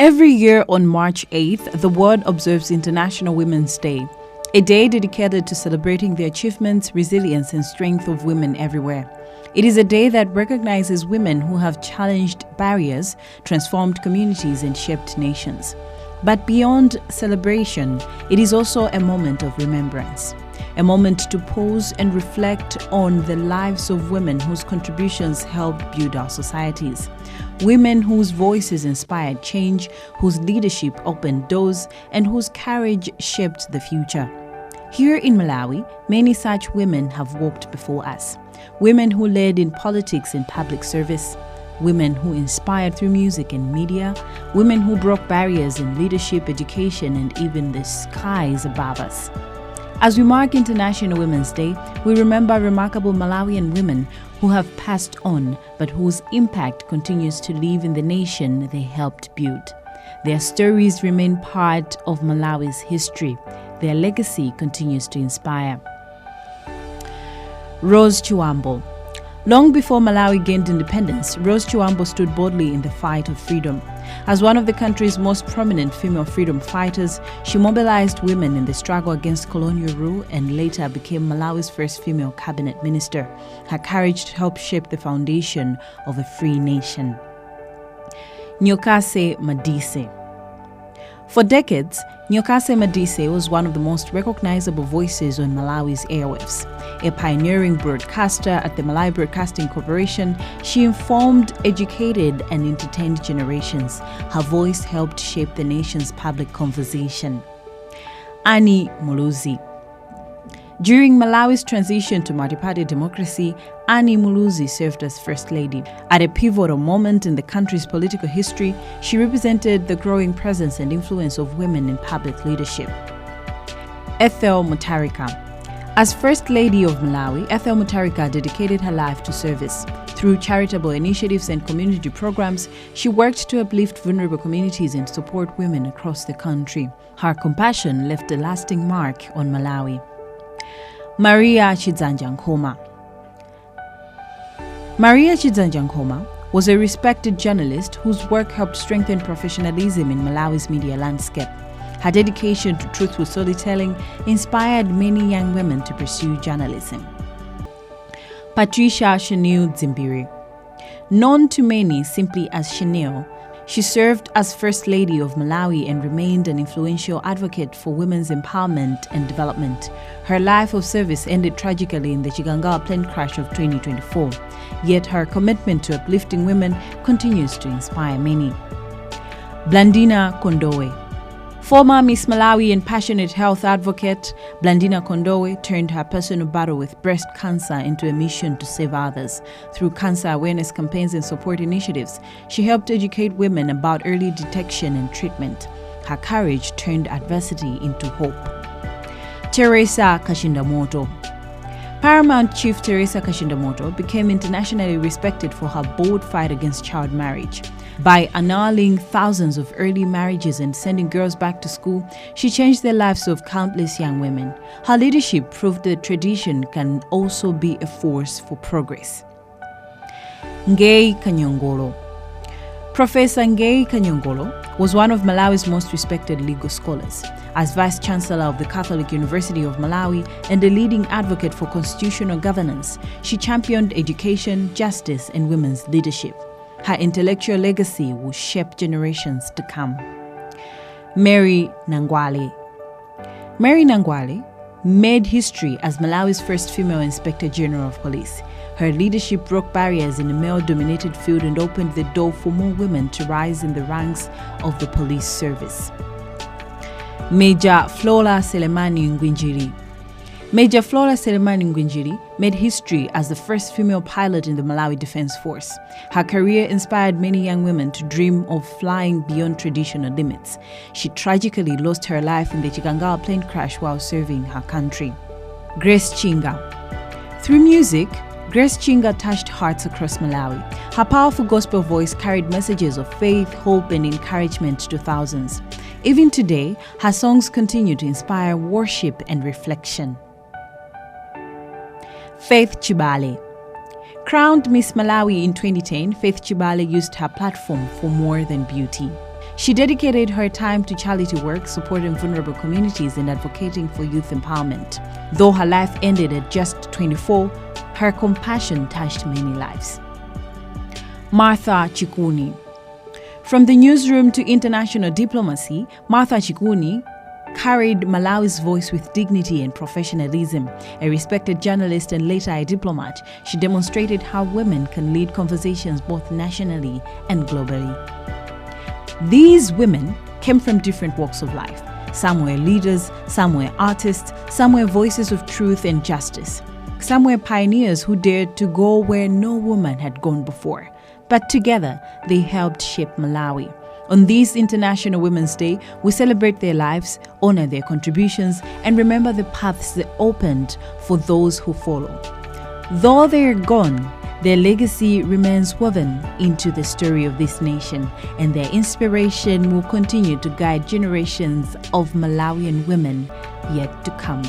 Every year on March 8th, the world observes International Women's Day, a day dedicated to celebrating the achievements, resilience, and strength of women everywhere. It is a day that recognizes women who have challenged barriers, transformed communities, and shaped nations. But beyond celebration, it is also a moment of remembrance, a moment to pause and reflect on the lives of women whose contributions helped build our societies. Women whose voices inspired change, whose leadership opened doors, and whose courage shaped the future. Here in Malawi, many such women have walked before us. Women who led in politics and public service, women who inspired through music and media, women who broke barriers in leadership, education, and even the skies above us. As we mark International Women's Day, we remember remarkable Malawian women who have passed on, but whose impact continues to live in the nation they helped build. Their stories remain part of Malawi's history. Their legacy continues to inspire. Rose Chiwambo. Long before Malawi gained independence, Rose Chiwambo stood boldly in the fight of freedom. As one of the country's most prominent female freedom fighters, she mobilized women in the struggle against colonial rule and later became Malawi's first female cabinet minister. Her courage helped shape the foundation of a free nation. Nyokase Madise. For decades, Nyokase Madise was one of the most recognizable voices on Malawi's airwaves. A pioneering broadcaster at the Malawi Broadcasting Corporation, she informed, educated, and entertained generations. Her voice helped shape the nation's public conversation. Annie Muluzi. During Malawi's transition to multi-party democracy, Annie Muluzi served as First Lady. At a pivotal moment in the country's political history, she represented the growing presence and influence of women in public leadership. Ethel Mutharika. As First Lady of Malawi, Ethel Mutharika dedicated her life to service. Through charitable initiatives and community programs, she worked to uplift vulnerable communities and support women across the country. Her compassion left a lasting mark on Malawi. Maria Chidzanja-Nkhoma. Maria Chidzanja-Nkhoma was a respected journalist whose work helped strengthen professionalism in Malawi's media landscape. Her dedication to truthful storytelling inspired many young women to pursue journalism. Patricia Chanel Dzimbiri. Known to many simply as Chanel, she served as First Lady of Malawi and remained an influential advocate for women's empowerment and development. Her life of service ended tragically in the Chikangawa plane crash of 2024, yet her commitment to uplifting women continues to inspire many. Blandina Kondowe. Former Miss Malawi and passionate health advocate, Blandina Kondowe turned her personal battle with breast cancer into a mission to save others. Through cancer awareness campaigns and support initiatives, she helped educate women about early detection and treatment. Her courage turned adversity into hope. Teresa Kashindamoto. Paramount Chief Teresa Kashindamoto became internationally respected for her bold fight against child marriage. By annulling thousands of early marriages and sending girls back to school, she changed the lives of countless young women. Her leadership proved that tradition can also be a force for progress. Ngei Kanyongolo. Professor Ngei Kanyongolo was one of Malawi's most respected legal scholars. As Vice Chancellor of the Catholic University of Malawi and a leading advocate for constitutional governance, she championed education, justice, and women's leadership. Her intellectual legacy will shape generations to come. Mary Nangwale. Mary Nangwale made history as Malawi's first female Inspector General of Police. Her leadership broke barriers in a male-dominated field and opened the door for more women to rise in the ranks of the police service. Major Flora Selemani Ngwinjiri. Major Flora Selemani Ngwinjiri made history as the first female pilot in the Malawi Defense Force. Her career inspired many young women to dream of flying beyond traditional limits. She tragically lost her life in the Chikangawa plane crash while serving her country. Grace Chinga. Through music, Grace Chinga touched hearts across Malawi. Her powerful gospel voice carried messages of faith, hope, and encouragement to thousands. Even today, her songs continue to inspire worship and reflection. Faith Chibale. Crowned Miss Malawi in 2010, Faith Chibale used her platform for more than beauty. She dedicated her time to charity work, supporting vulnerable communities and advocating for youth empowerment. Though her life ended at just 24, her compassion touched many lives. Martha Chikuni. From the newsroom to international diplomacy, Martha Chikuni carried Malawi's voice with dignity and professionalism. A respected journalist and later a diplomat, she demonstrated how women can lead conversations both nationally and globally. These women came from different walks of life. Some were leaders, some were artists, some were voices of truth and justice. Some were pioneers who dared to go where no woman had gone before. But together, they helped shape Malawi. On this International Women's Day, we celebrate their lives, honor their contributions, and remember the paths they opened for those who follow. Though they're gone, their legacy remains woven into the story of this nation, and their inspiration will continue to guide generations of Malawian women yet to come.